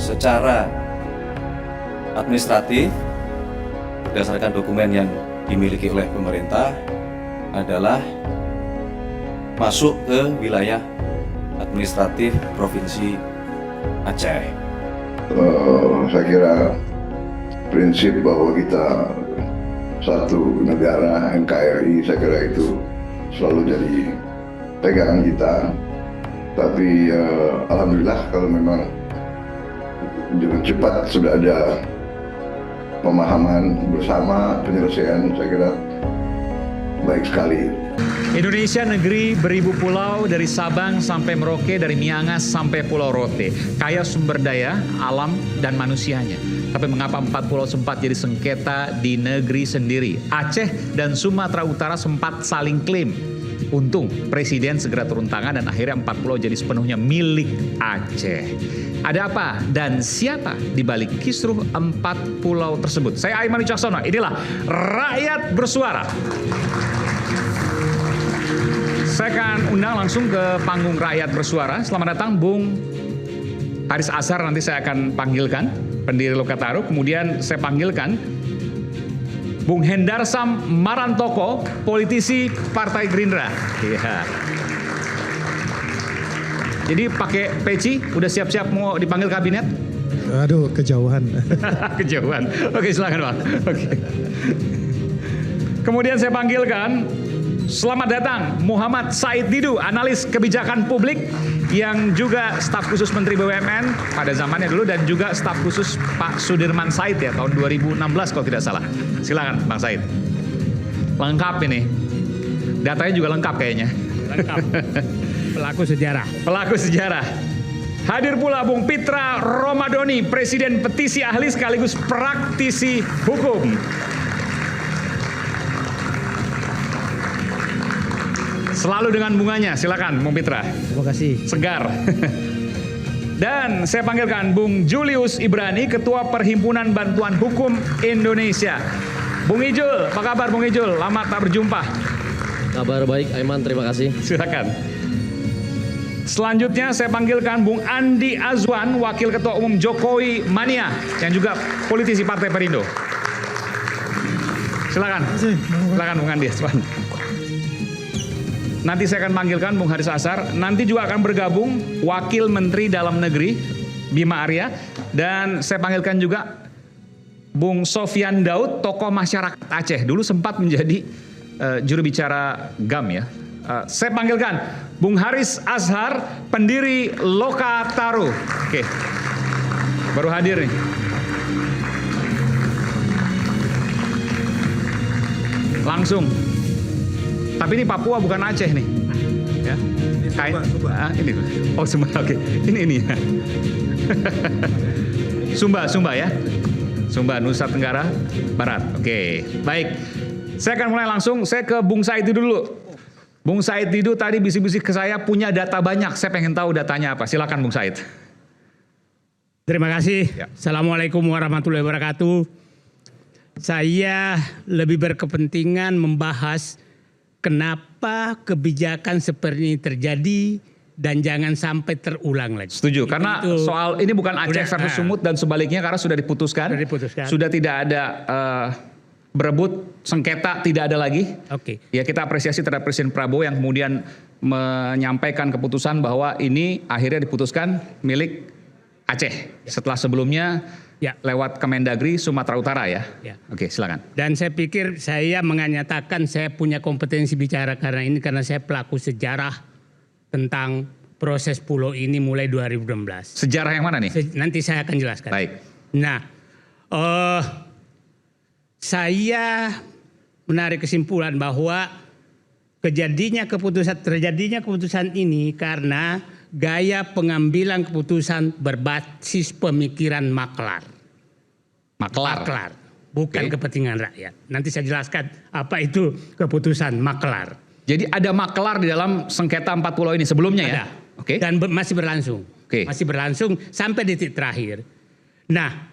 secara administratif berdasarkan dokumen yang dimiliki oleh pemerintah adalah masuk ke wilayah administratif Provinsi Aceh. Saya kira prinsip bahwa kita satu negara NKRI, saya kira itu selalu jadi pegangan kita. Tapi alhamdulillah kalau memang dengan cepat sudah ada pemahaman bersama, penyelesaian, saya kira baik sekali. Indonesia negeri beribu pulau, dari Sabang sampai Merauke, dari Miangas sampai Pulau Rote. Kaya sumber daya, alam, dan manusianya. Tapi mengapa 4 pulau sempat jadi sengketa di negeri sendiri? Aceh dan Sumatera Utara sempat saling klaim. Untung Presiden segera turun tangan dan akhirnya 4 pulau jadi sepenuhnya milik Aceh. Ada apa dan siapa di balik kisruh 4 pulau tersebut? Saya Aiman Wicaksono, inilah Rakyat Bersuara. Saya akan undang langsung ke panggung Rakyat Bersuara. Selamat datang Bung Haris Azhar, nanti saya akan panggilkan, pendiri Lokataru. Kemudian saya panggilkan Bung Hendarsam Marantoko, politisi Partai Gerindra. Iya. Jadi pakai peci, udah siap-siap mau dipanggil kabinet? Aduh, kejauhan. Kejauhan. Oke, silakan Bang. Oke. Kemudian saya panggilkan, selamat datang Muhammad Said Didu, analis kebijakan publik yang juga staf khusus Menteri BUMN pada zamannya dulu dan juga staf khusus Pak Sudirman Said ya tahun 2016 kalau tidak salah. Silakan Bang Said. Lengkap ini. Datanya juga lengkap kayaknya. Lengkap. Pelaku sejarah. Pelaku sejarah. Hadir pula Bung Pitra Romadoni, Presiden Petisi Ahli sekaligus praktisi hukum. Selalu dengan bunganya, silakan Bung Pitra. Terima kasih. Segar. Dan saya panggilkan Bung Julius Ibrani, Ketua Perhimpunan Bantuan Hukum Indonesia. Bung Ijul, apa kabar Bung Ijul? Lama tak berjumpa. Kabar baik, Aiman, terima kasih. Silakan. Selanjutnya saya panggilkan Bung Andi Azwan, Wakil Ketua Umum Jokowi Mania, yang juga politisi Partai Perindo. Silakan. Silakan Bung Andi Azwan. Nanti saya akan panggilkan Bung Haris Azhar. Nanti juga akan bergabung Wakil Menteri Dalam Negeri Bima Arya. Dan saya panggilkan juga Bung Sofyan Daud, tokoh masyarakat Aceh. Dulu sempat menjadi juru bicara GAM ya. Saya panggilkan Bung Haris Azhar, pendiri Lokataru. Oke, baru hadir nih. Langsung. Tapi ini Papua bukan Aceh nih. Ya. Sumba. Ini. Oh Sumba, oke. Ini ya. Sumba ya. Sumba, Nusa Tenggara Barat. Oke, baik. Saya akan mulai langsung. Saya ke Bung Said dulu. Bung Said Didu tadi bisik-bisik ke saya punya data banyak. Saya pengen tahu datanya apa. Silakan Bung Said. Terima kasih. Ya. Assalamualaikum warahmatullahi wabarakatuh. Saya lebih berkepentingan membahas kenapa kebijakan seperti ini terjadi dan jangan sampai terulang lagi. Setuju, karena soal ini bukan Aceh versus Sumut dan sebaliknya karena sudah diputuskan. Sudah tidak ada berebut, sengketa tidak ada lagi. Oke. Ya kita apresiasi terhadap Presiden Prabowo yang kemudian menyampaikan keputusan bahwa ini akhirnya diputuskan milik Aceh. Setelah sebelumnya lewat Kemendagri Sumatera Utara ya. Oke, silakan. Dan saya pikir saya menyatakan saya punya kompetensi bicara karena saya pelaku sejarah tentang proses pulau ini mulai 2016. Sejarah yang mana nih? Nanti saya akan jelaskan. Baik. Nah, saya menarik kesimpulan bahwa terjadinya keputusan ini karena gaya pengambilan keputusan berbasis pemikiran maklar. Maklar, bukan kepentingan rakyat. Nanti saya jelaskan apa itu keputusan maklar. Jadi ada maklar di dalam sengketa 4 pulau ini sebelumnya ya? Oke. Dan masih berlangsung. Masih berlangsung sampai detik terakhir. Nah,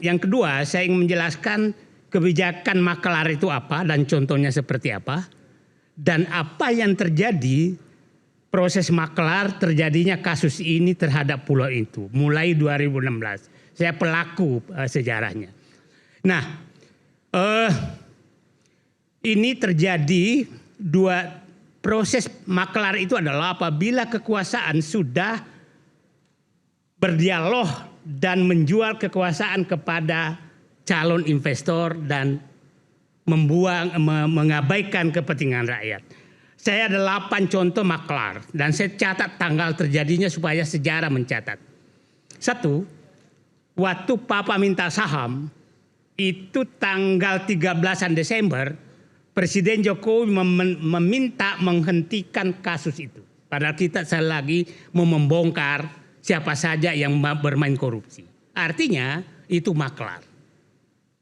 yang kedua saya ingin menjelaskan kebijakan maklar itu apa dan contohnya seperti apa. Dan apa yang terjadi proses maklar terjadinya kasus ini terhadap pulau itu mulai 2016. Saya pelaku sejarahnya. Nah, ini terjadi proses maklar itu adalah apabila kekuasaan sudah berdialog dan menjual kekuasaan kepada calon investor dan mengabaikan kepentingan rakyat. Saya ada 8 contoh maklar dan saya catat tanggal terjadinya supaya sejarah mencatat. 1, waktu Papa minta saham itu tanggal 13 Desember Presiden Jokowi meminta menghentikan kasus itu. Padahal kita lagi mau membongkar siapa saja yang bermain korupsi. Artinya itu maklar.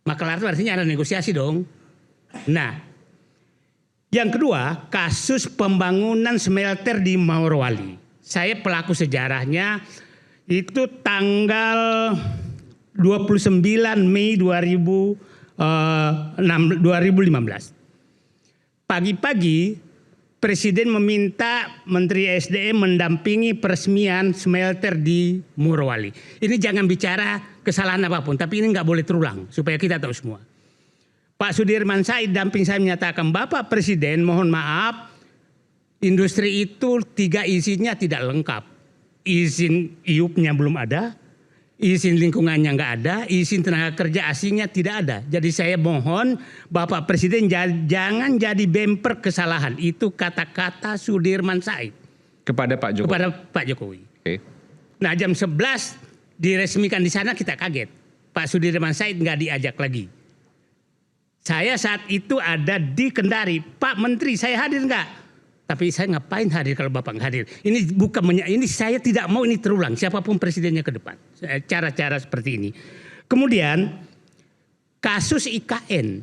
Maklar itu artinya ada negosiasi dong. Nah, yang kedua, kasus pembangunan smelter di Morowali. Saya pelaku sejarahnya itu tanggal 29 Mei 2015. Pagi-pagi Presiden meminta Menteri SDM mendampingi peresmian smelter di Morowali. Ini jangan bicara kesalahan apapun, tapi ini nggak boleh terulang supaya kita tahu semua. Pak Sudirman Said damping saya menyatakan, Bapak Presiden mohon maaf, industri itu 3 izinnya tidak lengkap. Izin IUP-nya belum ada, izin lingkungannya nggak ada, izin tenaga kerja asingnya tidak ada. Jadi saya mohon Bapak Presiden jangan jadi bemper kesalahan. Itu kata-kata Sudirman Said. Kepada Pak Jokowi? Kepada Pak Jokowi. Oke. Nah jam 11 diresmikan di sana kita kaget. Pak Sudirman Said nggak diajak lagi. Saya saat itu ada di Kendari. Pak Menteri saya hadir nggak? Tapi saya ngapain hadir kalau Bapak nggak hadir? Ini bukan ini saya tidak mau ini terulang. Siapapun presidennya ke depan. Cara-cara seperti ini. Kemudian kasus IKN.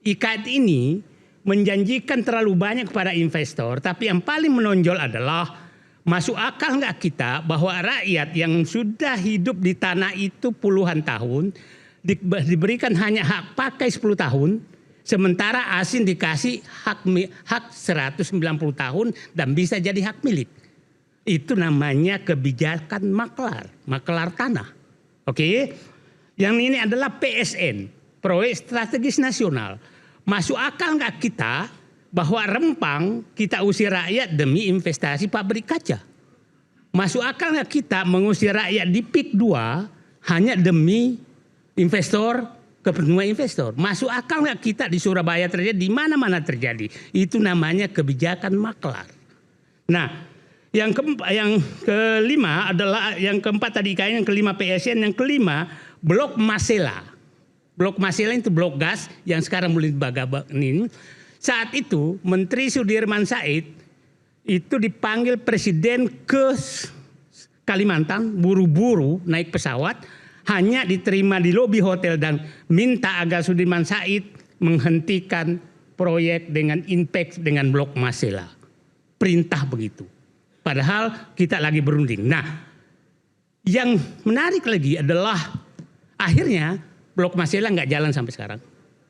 IKN ini menjanjikan terlalu banyak kepada investor. Tapi yang paling menonjol adalah masuk akal nggak kita bahwa rakyat yang sudah hidup di tanah itu puluhan tahun diberikan hanya hak pakai 10 tahun, sementara asing dikasih hak 190 tahun dan bisa jadi hak milik. Itu namanya kebijakan maklar tanah. Oke. Yang ini adalah PSN, Proyek Strategis Nasional. Masuk akal nggak kita bahwa Rempang kita usir rakyat demi investasi pabrik kaca? Masuk akal nggak kita mengusir rakyat di PIK 2 hanya demi investor, kepentingan investor? Masuk akal nggak kita di Surabaya terjadi, di mana-mana terjadi? Itu namanya kebijakan maklar. Nah, yang kelima adalah, yang keempat tadi IKN, yang kelima PSN, yang kelima Blok Masela. Blok Masela itu blok gas yang sekarang mulai dibagabanin. Saat itu Menteri Sudirman Said itu dipanggil Presiden ke Kalimantan, buru-buru naik pesawat, hanya diterima di lobi hotel dan minta agar Sudirman Said menghentikan proyek dengan impact dengan Blok Masela. Perintah begitu. Padahal kita lagi berunding. Nah, yang menarik lagi adalah akhirnya Blok Masela nggak jalan sampai sekarang.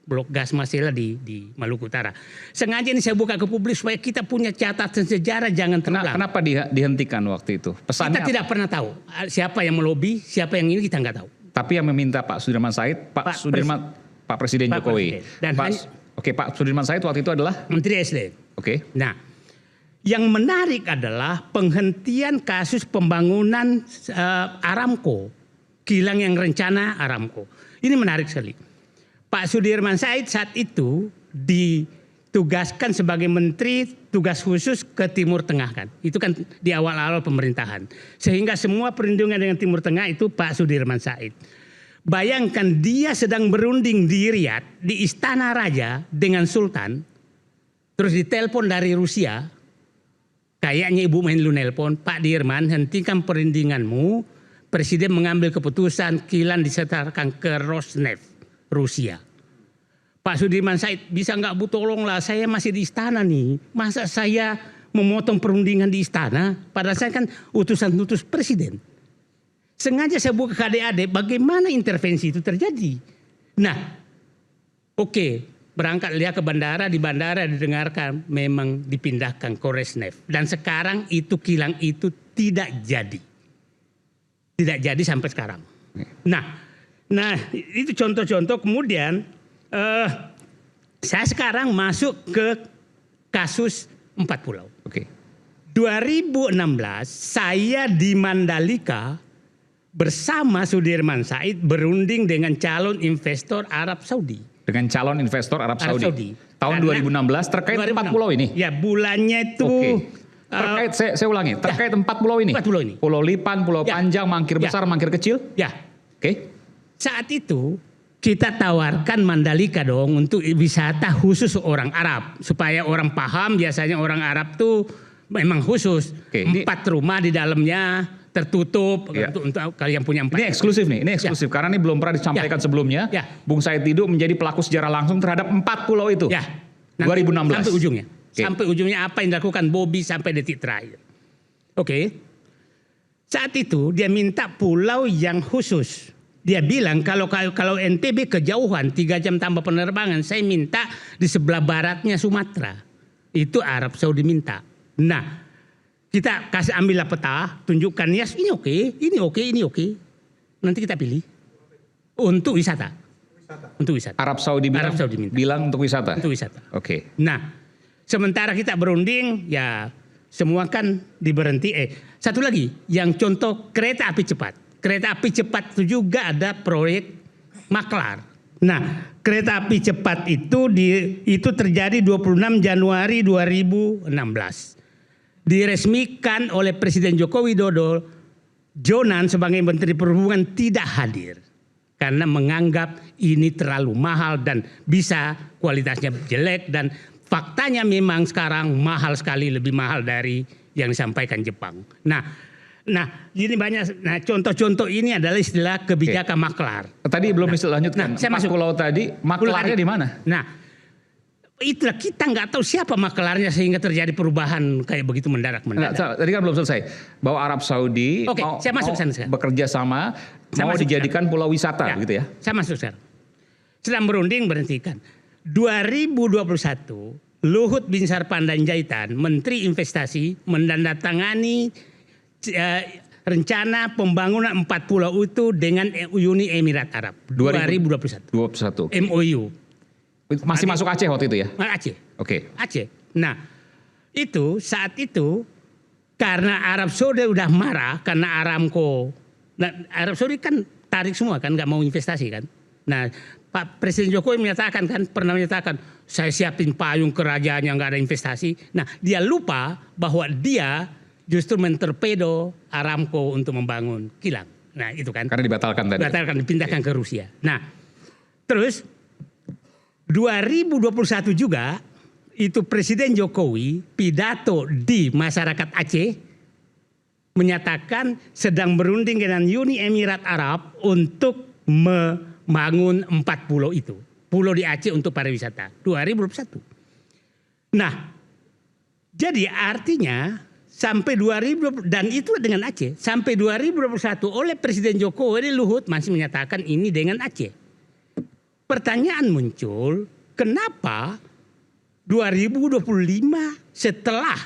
Blok gas Masela di Maluku Utara. Sengaja ini saya buka ke publik supaya kita punya catatan sejarah, jangan terulang. Kenapa dihentikan waktu itu? Pesannya kita tidak pernah tahu siapa yang melobi, siapa yang ini kita nggak tahu. Tapi yang meminta Pak Sudirman Said, Pak Presiden Jokowi. Dan Pak Sudirman Said waktu itu adalah Menteri SDM. Oke. Nah, yang menarik adalah penghentian kasus pembangunan Aramco, kilang yang rencana Aramco. Ini menarik sekali. Pak Sudirman Said saat itu ditugaskan sebagai menteri tugas khusus ke Timur Tengah kan. Itu kan di awal-awal pemerintahan. Sehingga semua perundingan dengan Timur Tengah itu Pak Sudirman Said. Bayangkan dia sedang berunding di Riyadh, di Istana Raja dengan Sultan. Terus ditelepon dari Rusia. Kayaknya Ibu Menlu nelpon, Pak Dirman hentikan perundinganmu. Presiden mengambil keputusan kilang disetarkan ke Rosneft, Rusia. Pak Sudirman Said, bisa nggak Bu tolonglah, saya masih di istana nih. Masa saya memotong perundingan di istana? Padahal saya kan utusan-utus presiden. Sengaja saya buka KDAD bagaimana intervensi itu terjadi. Nah, oke. berangkat lihat ke bandara, di bandara didengarkan memang dipindahkan ke Resnef. Dan sekarang itu kilang itu tidak jadi. Tidak jadi sampai sekarang. Nah itu contoh-contoh. Kemudian saya sekarang masuk ke kasus 4 pulau. Oke. 2016 saya di Mandalika bersama Sudirman Said berunding dengan calon investor Arab Saudi. Dengan calon investor Arab Saudi. Tahun Karena 2016 terkait 4 pulau ini. Ya, bulannya itu Oke. Terkait saya ulangi, terkait 4 pulau ini. 4 pulau ini. Pulau Lipan, Pulau Ya. Panjang, Mangkir Ya. Besar, Mangkir Kecil. Ya, Oke. saat itu kita tawarkan Mandalika dong untuk wisata khusus orang Arab. Supaya orang paham, biasanya orang Arab tuh memang khusus. Oke, ini- 4 rumah di dalamnya tertutup Ya. untuk kalian punya 4. Ini eksklusif nih, ini eksklusif karena ini belum pernah disampaikan Ya. sebelumnya. Ya. Bung Said Didu menjadi pelaku sejarah langsung terhadap 4 pulau itu. Ya. 2016. Sampai ujungnya. Oke. Sampai ujungnya apa yang dilakukan Bobby sampai detik terakhir. Oke. Saat itu dia minta pulau yang khusus. Dia bilang kalau NTB kejauhan 3 jam tambah penerbangan, saya minta di sebelah baratnya Sumatera. Itu Arab Saudi minta. Nah, kita kasih ambillah peta, tunjukkan ya ini oke, ini oke, ini oke. Nanti kita pilih untuk wisata. Untuk wisata. Arab Saudi minta. bilang untuk wisata. Untuk wisata. Oke. Nah, sementara kita berunding, ya semua kan diberhenti. Satu lagi, yang contoh kereta api cepat. Kereta api cepat itu juga ada proyek maklar. Nah, kereta api cepat itu terjadi 26 Januari 2016. Diresmikan oleh Presiden Joko Widodo, Jonan sebagai Menteri Perhubungan tidak hadir. Karena menganggap ini terlalu mahal dan bisa kualitasnya jelek. Dan faktanya memang sekarang mahal sekali, lebih mahal dari yang disampaikan Jepang. Nah ini banyak. Nah contoh-contoh ini adalah istilah kebijakan maklar. Tadi belum dilanjutkan. saya 4 masuk. pulau tadi, maklarnya di mana? Nah itulah kita nggak tahu siapa maklarnya sehingga terjadi perubahan kayak begitu mendadak. Tadi kan belum selesai. Bahwa Arab Saudi Oke, saya masuk sana sekarang. bekerja sama, Saya mau masuk dijadikan pulau wisata begitu ya. Saya masuk sekarang. Sedang berunding berhentikan. 2021 Luhut Binsar Panjaitan, Menteri Investasi, menandatangani rencana pembangunan 4 pulau itu dengan Uni Emirat Arab 2021. 21. MOU. Masih masuk Aceh waktu itu ya? Aceh. Oke. Aceh. Nah, itu saat itu karena Arab Saudi udah marah karena Aramco. Nah, Arab Saudi kan tarik semua kan, nggak mau investasi kan. Nah, Pak Presiden Jokowi pernah menyatakan, saya siapin payung kerajaan yang nggak ada investasi. Nah, dia lupa bahwa dia justru mentorpedo Aramco untuk membangun kilang. Nah, itu kan. Karena dibatalkan tadi. Dibatalkan, dipindahkan ke Rusia. Nah, terus 2021 juga itu Presiden Jokowi pidato di masyarakat Aceh menyatakan sedang berunding dengan Uni Emirat Arab untuk membangun 4 pulau itu. Pulau di Aceh untuk pariwisata 2021. Nah, jadi artinya sampai 2020 dan itu dengan Aceh sampai 2021 oleh Presiden Jokowi Luhut masih menyatakan ini dengan Aceh. Pertanyaan muncul, kenapa 2025 setelah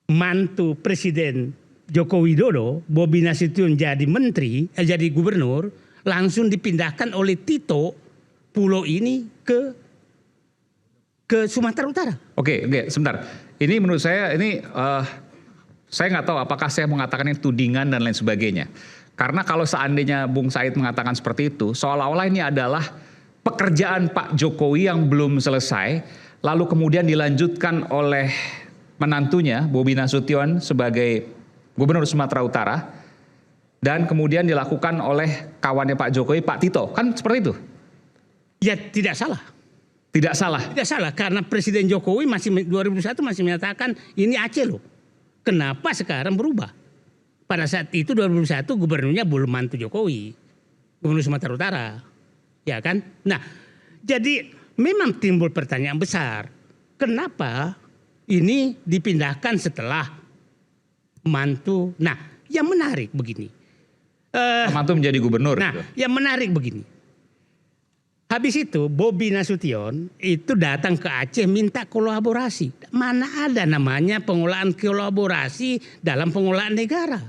mantu Presiden Joko Widodo, Bobi Nasution jadi menteri, jadi gubernur, langsung dipindahkan oleh Tito pulau ini ke Sumatera Utara. Oke, sebentar. Ini menurut saya saya nggak tahu apakah saya mengatakan ini tudingan dan lain sebagainya. Karena kalau seandainya Bung Said mengatakan seperti itu, seolah-olah ini adalah pekerjaan Pak Jokowi yang belum selesai, lalu kemudian dilanjutkan oleh menantunya Bobi Nasution sebagai Gubernur Sumatera Utara, dan kemudian dilakukan oleh kawannya Pak Jokowi, Pak Tito, kan seperti itu? Ya tidak salah. Tidak salah. Tidak salah karena Presiden Jokowi 2021 masih menyatakan ini Aceh loh. Kenapa sekarang berubah? Pada saat itu 2021 gubernurnya belum mantu Jokowi, Gubernur Sumatera Utara, ya kan? Nah, jadi memang timbul pertanyaan besar, kenapa ini dipindahkan setelah mantu? Nah, yang menarik begini. Mantu menjadi gubernur. Nah, gitu. yang menarik begini. Habis itu Bobi Nasution itu datang ke Aceh minta kolaborasi. Mana ada namanya pengolahan kolaborasi dalam pengolahan negara.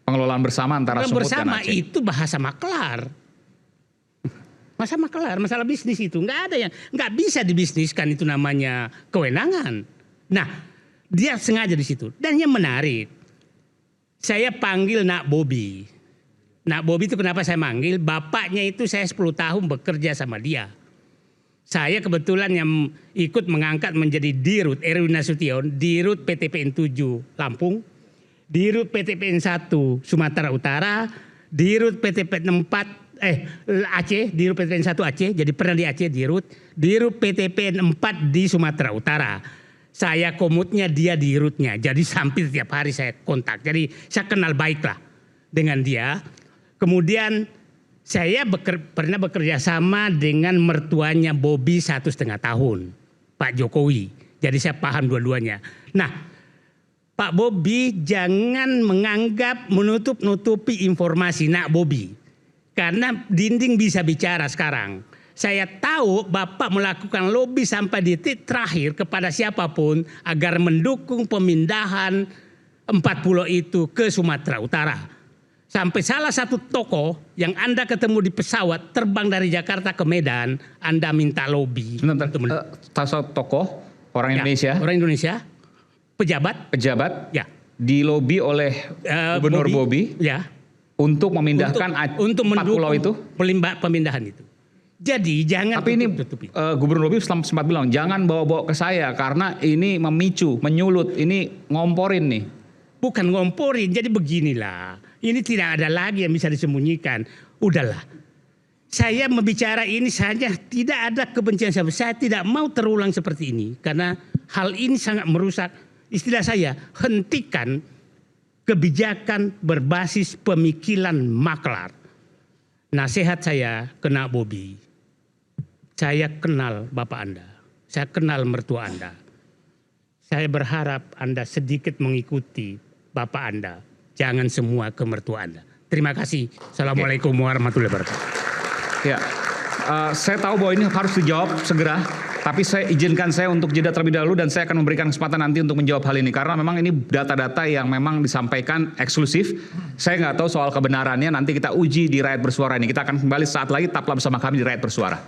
Pengelolaan bersama antara Sumut dan Bersama Aceh. itu bahasa maklar. Masa maklar, masalah bisnis itu nggak ada yang nggak bisa dibisniskan, itu namanya kewenangan. Nah, dia sengaja di situ. Dan yang menarik, saya panggil Nak Bobi. Nak Bobi itu kenapa saya manggil? Bapaknya itu saya 10 tahun bekerja sama dia. Saya kebetulan yang ikut mengangkat menjadi Dirut Erwin Nasution, Dirut PTPN 7 Lampung, Dirut PTPN 1 Sumatera Utara, Dirut PTPN 4 Aceh, Dirut PTPN 1 Aceh, jadi pernah di Aceh Dirut PTPN 4 di Sumatera Utara. Saya komutnya, dia dirutnya, jadi hampir tiap hari saya kontak. Jadi saya kenal baik lah dengan dia. Kemudian saya pernah bekerja sama dengan mertuanya Bobi 1,5 tahun, Pak Jokowi. Jadi saya paham dua-duanya. Nah, Pak Bobi jangan menganggap menutup-nutupi informasi Nak Bobi. Karena dinding bisa bicara sekarang. Saya tahu Bapak melakukan lobby sampai di titik terakhir kepada siapapun agar mendukung pemindahan 4 pulau itu ke Sumatera Utara. Sampai salah satu tokoh yang Anda ketemu di pesawat terbang dari Jakarta ke Medan, Anda minta lobby. Sebentar, tokoh orang Indonesia, Orang Indonesia, pejabat, ya, ya, dilobi oleh Gubernur Bobi, ya, untuk memindahkan untuk 4 pulau itu. Pemindahan itu. Jadi jangan Tapi ini tutup-tutupi. Gubernur Bobi sempat bilang jangan bawa-bawa ke saya karena ini memicu, menyulut, ini ngomporin nih. Bukan ngomporin, jadi beginilah. Ini tidak ada lagi yang bisa disembunyikan. Udahlah. Saya membicara ini saja tidak ada kebencian sama. Saya tidak mau terulang seperti ini. Karena hal ini sangat merusak. Istilah saya, hentikan kebijakan berbasis pemikiran maklar. Nasihat saya ke Nak Bobi. Saya kenal Bapak Anda. Saya kenal mertua Anda. Saya berharap Anda sedikit mengikuti Bapak Anda. Jangan semua ke mertua Anda. Terima kasih. Assalamualaikum warahmatullahi wabarakatuh. Ya, saya tahu bahwa ini harus dijawab segera. Tapi izinkan saya untuk jeda terlebih dahulu dan saya akan memberikan kesempatan nanti untuk menjawab hal ini. Karena memang ini data-data yang memang disampaikan eksklusif. Saya nggak tahu soal kebenarannya, nanti kita uji di Rakyat Bersuara ini. Kita akan kembali saat lagi, tetaplah bersama kami di Rakyat Bersuara.